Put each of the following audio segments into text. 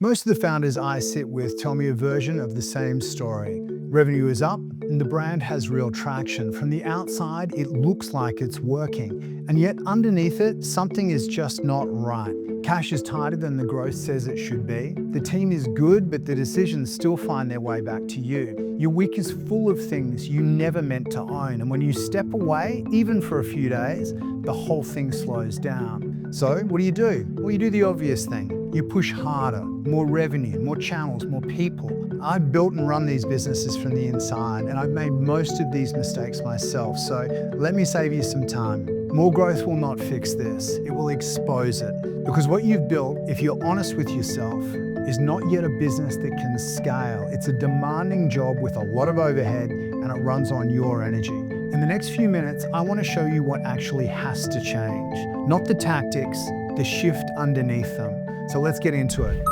Most of the founders I sit with tell me a version of the same story. Revenue is up and the brand has real traction. From the outside, it looks like it's working. And yet underneath it, something is just not right. Cash is tighter than the growth says it should be. The team is good, but the decisions still find their way back to you. Your week is full of things you never meant to own. And when you step away, even for a few days, the whole thing slows down. So what do? Well, you do the obvious thing. You push harder, more revenue, more channels, more people. I've built and run these businesses from the inside, and I've made most of these mistakes myself. So let me save you some time. More growth will not fix this. It will expose it. Because what you've built, if you're honest with yourself, is not yet a business that can scale. It's a demanding job with a lot of overhead, and it runs on your energy. In the next few minutes, I want to show you what actually has to change. Not the tactics, the shift underneath them. So let's get into it.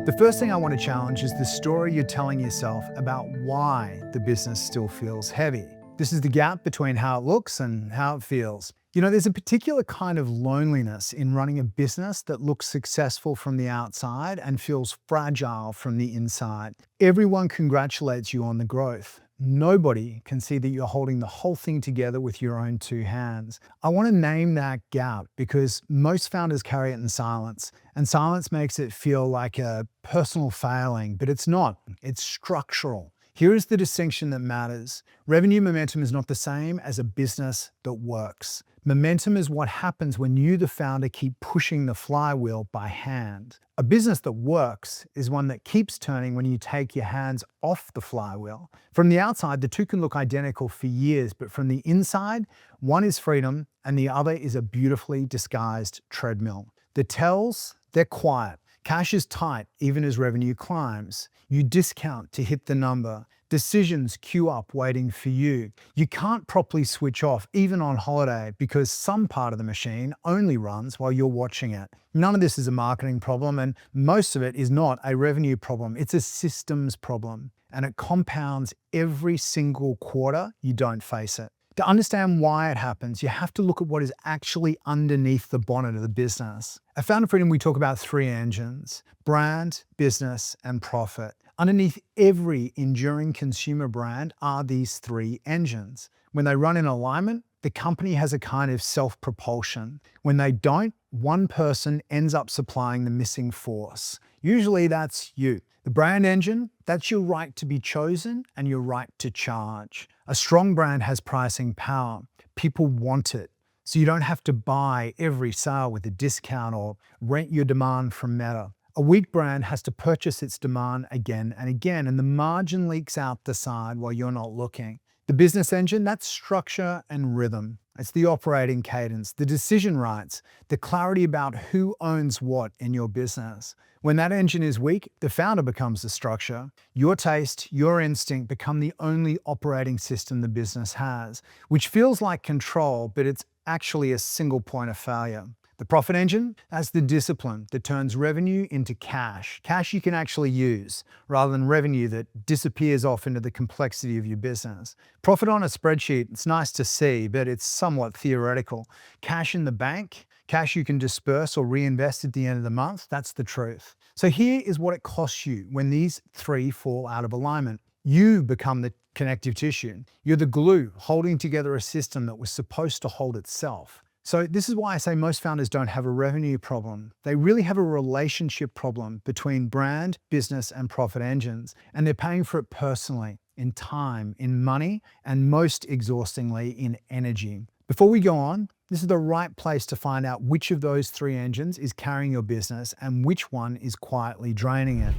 The first thing I want to challenge is the story you're telling yourself about why the business still feels heavy. This is the gap between how it looks and how it feels. You know, there's a particular kind of loneliness in running a business that looks successful from the outside and feels fragile from the inside. Everyone congratulates you on the growth. Nobody can see that you're holding the whole thing together with your own two hands. I want to name that gap because most founders carry it in silence, and silence makes it feel like a personal failing, but it's not. It's structural. Here is the distinction that matters. Revenue momentum is not the same as a business that works. Momentum is what happens when you, the founder, keep pushing the flywheel by hand. A business that works is one that keeps turning when you take your hands off the flywheel. From the outside, the two can look identical for years, but from the inside, one is freedom and the other is a beautifully disguised treadmill. The tells, they're quiet. Cash is tight even as revenue climbs. You discount to hit the number. Decisions queue up waiting for you. You can't properly switch off even on holiday because some part of the machine only runs while you're watching it. None of this is a marketing problem, and most of it is not a revenue problem. It's a systems problem, and it compounds every single quarter you don't face it. To understand why it happens, you have to look at what is actually underneath the bonnet of the business. At Founder Freedom, we talk about three engines: brand, business, and profit. Underneath every enduring consumer brand are these three engines. When they run in alignment, the company has a kind of self-propulsion. When they don't, one person ends up supplying the missing force. Usually that's you. The brand engine, that's your right to be chosen and your right to charge. A strong brand has pricing power. People want it. So you don't have to buy every sale with a discount or rent your demand from Meta. A weak brand has to purchase its demand again and again, and the margin leaks out the side while you're not looking. The business engine, that's structure and rhythm. It's the operating cadence, the decision rights, the clarity about who owns what in your business. When that engine is weak, the founder becomes the structure. Your taste, your instinct become the only operating system the business has, which feels like control, but it's actually a single point of failure. The profit engine, that's the discipline that turns revenue into cash. Cash you can actually use, rather than revenue that disappears off into the complexity of your business. Profit on a spreadsheet, it's nice to see, but it's somewhat theoretical. Cash in the bank, cash you can disperse or reinvest at the end of the month, that's the truth. So here is what it costs you when these three fall out of alignment. You become the connective tissue. You're the glue holding together a system that was supposed to hold itself. So this is why I say most founders don't have a revenue problem. They really have a relationship problem between brand, business, and profit engines, and they're paying for it personally, in time, in money, and most exhaustingly, in energy. Before we go on, this is the right place to find out which of those three engines is carrying your business and which one is quietly draining it.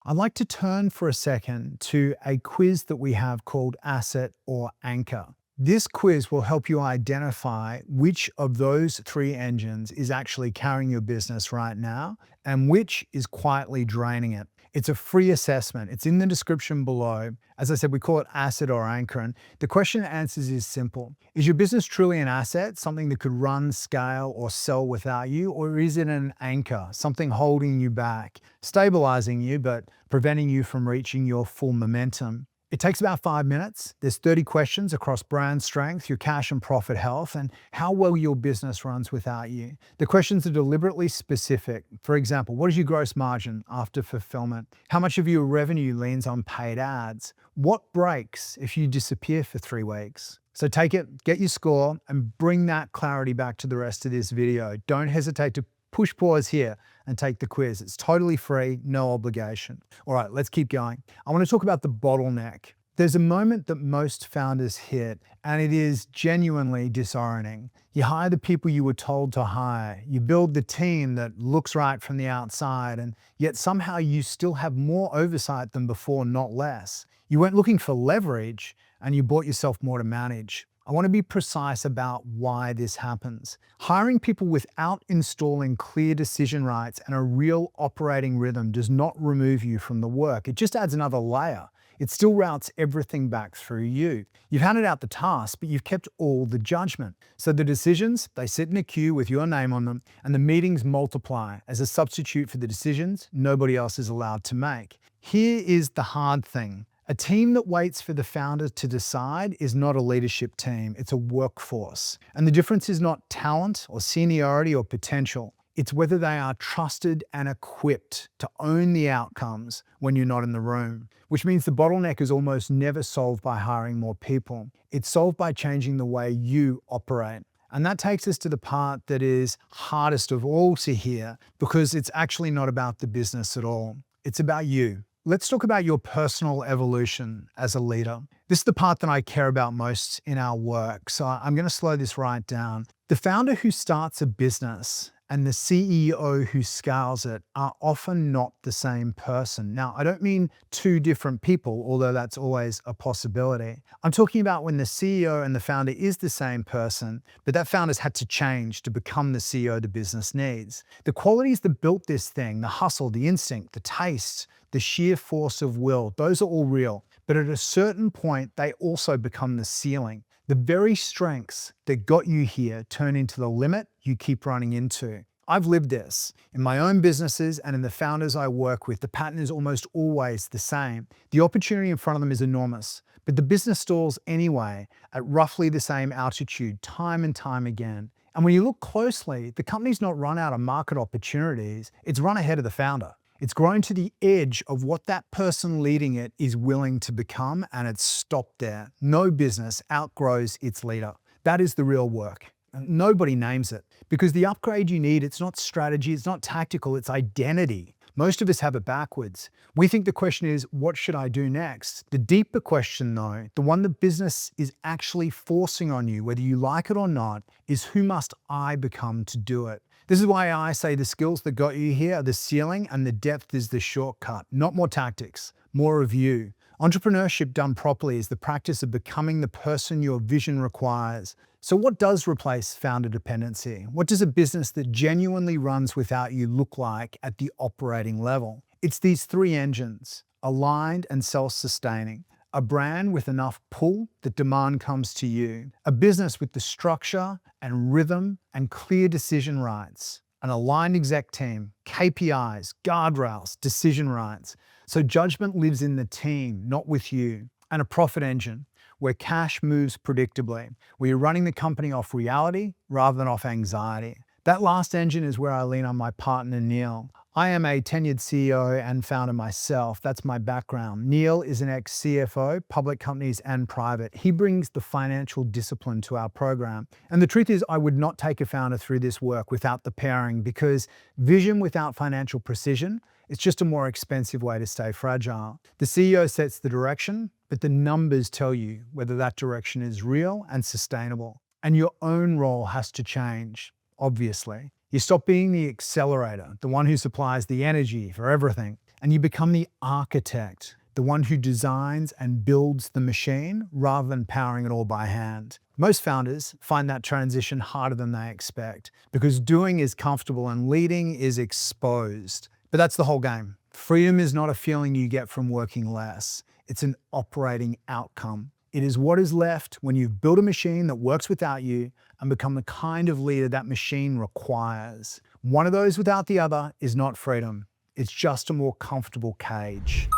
I'd like to turn for a second to a quiz that we have called Asset or Anchor. This quiz will help you identify which of those three engines is actually carrying your business right now and which is quietly draining it. It's a free assessment. It's in the description below. As I said, we call it Asset or Anchor. And the question it answers is simple. Is your business truly an asset, something that could run, scale, or sell without you? Or is it an anchor, something holding you back, stabilizing you, but preventing you from reaching your full momentum? It takes about 5 minutes. There's 30 questions across brand strength, your cash and profit health, and how well your business runs without you. The questions are deliberately specific. For example, what is your gross margin after fulfillment? How much of your revenue leans on paid ads? What breaks if you disappear for 3 weeks? So take it, get your score, and bring that clarity back to the rest of this video. Don't hesitate to push pause here and take the quiz. It's totally free, no obligation. All right, let's keep going. I want to talk about the bottleneck. There's a moment that most founders hit, and it is genuinely disorienting. You hire the people you were told to hire. You build the team that looks right from the outside, and yet somehow you still have more oversight than before, not less. You weren't looking for leverage, and you bought yourself more to manage. I want to be precise about why this happens. Hiring people without installing clear decision rights and a real operating rhythm does not remove you from the work. It just adds another layer. It still routes everything back through you. You've handed out the task, but you've kept all the judgment. So the decisions, they sit in a queue with your name on them, and the meetings multiply as a substitute for the decisions nobody else is allowed to make. Here is the hard thing. A team that waits for the founder to decide is not a leadership team, it's a workforce. And the difference is not talent or seniority or potential. It's whether they are trusted and equipped to own the outcomes when you're not in the room, which means the bottleneck is almost never solved by hiring more people. It's solved by changing the way you operate. And that takes us to the part that is hardest of all to hear, because it's actually not about the business at all. It's about you. Let's talk about your personal evolution as a leader. This is the part that I care about most in our work, so I'm going to slow this right down. The founder who starts a business and the CEO who scales it are often not the same person. Now, I don't mean two different people, although that's always a possibility. I'm talking about when the CEO and the founder is the same person, but that founder's had to change to become the CEO the business needs. The qualities that built this thing, the hustle, the instinct, the taste, the sheer force of will, those are all real. But at a certain point, they also become the ceiling. The very strengths that got you here turn into the limit you keep running into. I've lived this. In my own businesses and in the founders I work with, the pattern is almost always the same. The opportunity in front of them is enormous, but the business stalls anyway at roughly the same altitude time and time again. And when you look closely, the company's not run out of market opportunities, it's run ahead of the founder. It's grown to the edge of what that person leading it is willing to become, and it's stopped there. No business outgrows its leader. That is the real work. Nobody names it, because the upgrade you need, it's not strategy, it's not tactical, it's identity. Most of us have it backwards. We think the question is, what should I do next? The deeper question though, the one that business is actually forcing on you, whether you like it or not, is who must I become to do it? This is why I say the skills that got you here are the ceiling and the depth is the shortcut. Not more tactics, more of you. Entrepreneurship done properly is the practice of becoming the person your vision requires. So what does replace founder dependency? What does a business that genuinely runs without you look like at the operating level? It's these three engines: aligned and self-sustaining. A brand with enough pull that demand comes to you. A business with the structure and rhythm and clear decision rights. An aligned exec team, KPIs, guardrails, decision rights. So judgment lives in the team, not with you. And a profit engine where cash moves predictably, where you're running the company off reality rather than off anxiety. That last engine is where I lean on my partner, Neil. I am a tenured CEO and founder myself. That's my background. Neil is an ex-CFO, public companies and private. He brings the financial discipline to our program. And the truth is, I would not take a founder through this work without the pairing, because vision without financial precision, it's just a more expensive way to stay fragile. The CEO sets the direction, but the numbers tell you whether that direction is real and sustainable. And your own role has to change, obviously. You stop being the accelerator, the one who supplies the energy for everything, and you become the architect, the one who designs and builds the machine rather than powering it all by hand. Most founders find that transition harder than they expect, because doing is comfortable and leading is exposed. But that's the whole game. Freedom is not a feeling you get from working less. It's an operating outcome. It is what is left when you've built a machine that works without you and become the kind of leader that machine requires. One of those without the other is not freedom. It's just a more comfortable cage.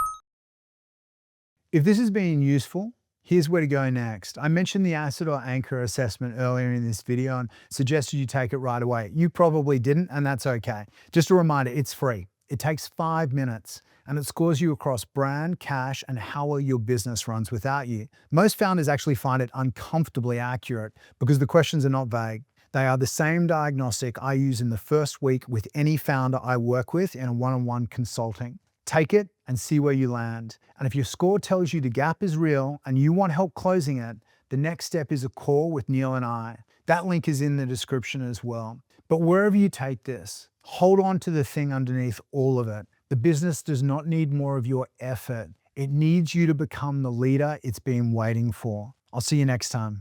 If this has been useful, here's where to go next. I mentioned the ACID or anchor assessment earlier in this video and suggested you take it right away. You probably didn't, and that's okay. Just a reminder, it's free. It takes 5 minutes and it scores you across brand, cash, and how well your business runs without you. Most founders actually find it uncomfortably accurate because the questions are not vague. They are the same diagnostic I use in the first week with any founder I work with in a one-on-one consulting. Take it and see where you land. And if your score tells you the gap is real and you want help closing it, the next step is a call with Neil and I. That link is in the description as well. But wherever you take this, hold on to the thing underneath all of it. The business does not need more of your effort. It needs you to become the leader it's been waiting for. I'll see you next time.